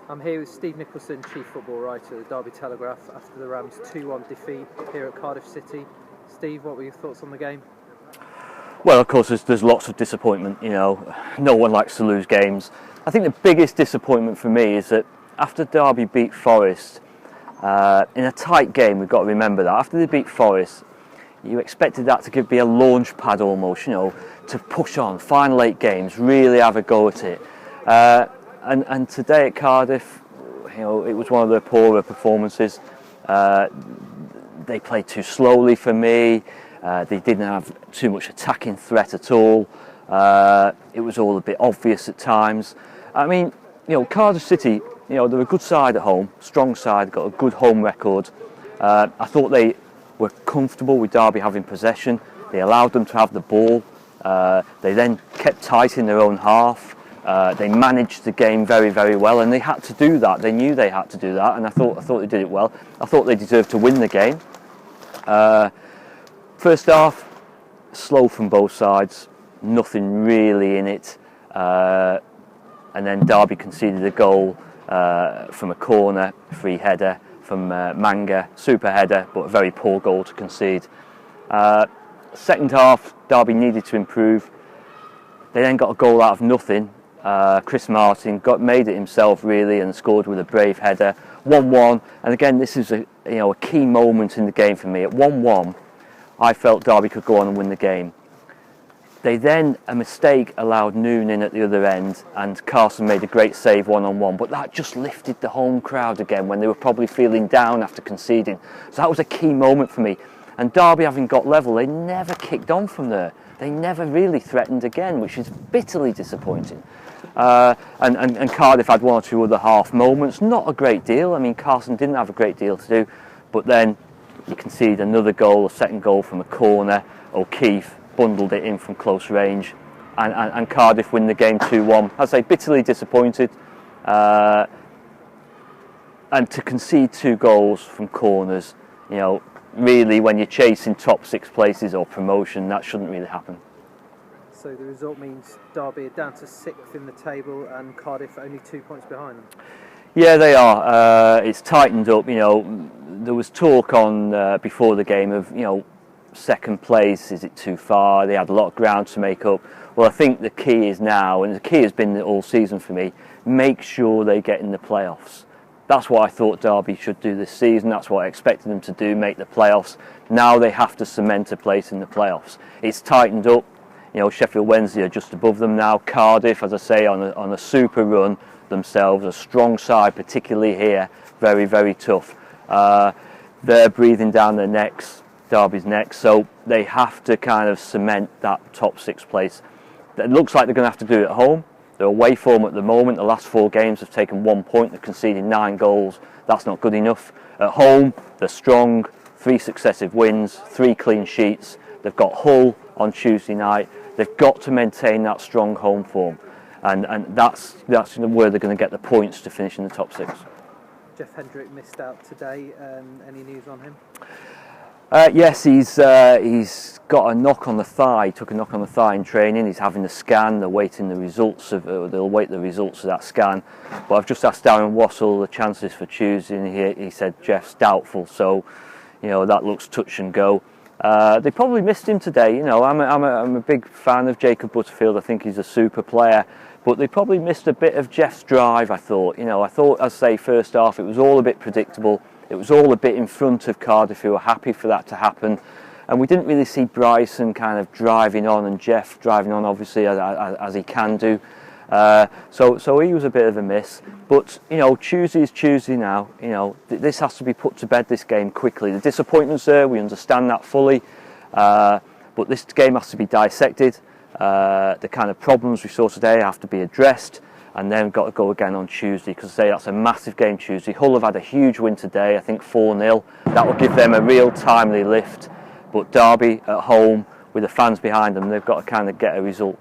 I'm here with Steve Nicholson, Chief Football Writer at the Derby Telegraph, after the Rams' 2-1 defeat here at Cardiff City. Steve, what were your thoughts on the game? Well, of course, there's lots of disappointment. No one likes to lose games. I think the biggest disappointment for me is that after Derby beat Forest, in a tight game, we've got to remember that, after they beat Forest, you expected that to be a launch pad almost, to push on, final 8 games, really have a go at it. And today at Cardiff, it was one of the poorer performances. They played too slowly for me. They didn't have too much attacking threat at all. It was all a bit obvious at times. I mean, Cardiff City, they're a good side at home, strong side, got a good home record. I thought they were comfortable with Derby having possession. They allowed them to have the ball. They then kept tight in their own half. They managed the game very, very well, and they had to do that. They knew they had to do that, and I thought they did it well. I thought they deserved to win the game. First half, slow from both sides, nothing really in it, and then Derby conceded a goal from a corner, free header from Manga, super header, but a very poor goal to concede. Second half, Derby needed to improve. They then got a goal out of nothing. Chris Martin made it himself really and scored with a brave header. 1-1, and again this is a key moment in the game for me. At 1-1, I felt Derby could go on and win the game. They then, a mistake allowed Noon in at the other end, and Carson made a great save 1-on-1, but that just lifted the home crowd again when they were probably feeling down after conceding. So that was a key moment for me. And Derby, having got level, they never kicked on from there. They never really threatened again, which is bitterly disappointing. And Cardiff had one or two other half moments, not a great deal. I mean, Carson didn't have a great deal to do, but then you concede another goal, a second goal from a corner. O'Keefe bundled it in from close range, and Cardiff win the game 2-1. I'd say bitterly disappointed, and to concede 2 goals from corners, really when you're chasing top 6 places or promotion, that shouldn't really happen. So the result means Derby are down to 6th in the table and Cardiff only 2 points behind them. Yeah, they are. It's tightened up. There was talk on before the game of second place. Is it too far? They had a lot of ground to make up. Well, I think the key is now, and the key has been all season for me, make sure they get in the playoffs. That's what I thought Derby should do this season. That's what I expected them to do, make the playoffs. Now they have to cement a place in the playoffs. It's tightened up. Sheffield Wednesday are just above them now. Cardiff, as I say, on a super run themselves, a strong side, particularly here, very, very tough. They're breathing down their necks, Derby's necks, so they have to kind of cement that top 6 place. It looks like they're going to have to do it at home. They're away form at the moment. The last 4 games have taken 1 point. They've conceded 9 goals. That's not good enough. At home, they're strong. 3 successive wins, 3 clean sheets. They've got Hull on Tuesday night. They've got to maintain that strong home form, and that's where they're going to get the points to finish in the top 6. Jeff Hendrick missed out today. Any news on him? Yes, he's got a knock on the thigh. He took a knock on the thigh in training. He's having the scan. They're waiting the results of. They'll wait the results of that scan. But I've just asked Darren Wassell the chances for Tuesday, and he said Jeff's doubtful. So, that looks touch and go. They probably missed him today. I'm a big fan of Jacob Butterfield. I think he's a super player, but they probably missed a bit of Jeff's drive. I thought, I'd say first half it was all a bit predictable. It was all a bit in front of Cardiff, who were happy for that to happen, and we didn't really see Bryson kind of driving on and Jeff driving on, obviously as he can do. So he was a bit of a miss, but Tuesday is Tuesday now. This has to be put to bed, this game, quickly. The disappointment's there, we understand that fully, but this game has to be dissected. The kind of problems we saw today have to be addressed, and then got to go again on Tuesday, because that's a massive game Tuesday. Hull have had a huge win today, I think 4-0. That will give them a real timely lift, but Derby at home with the fans behind them, they've got to kind of get a result.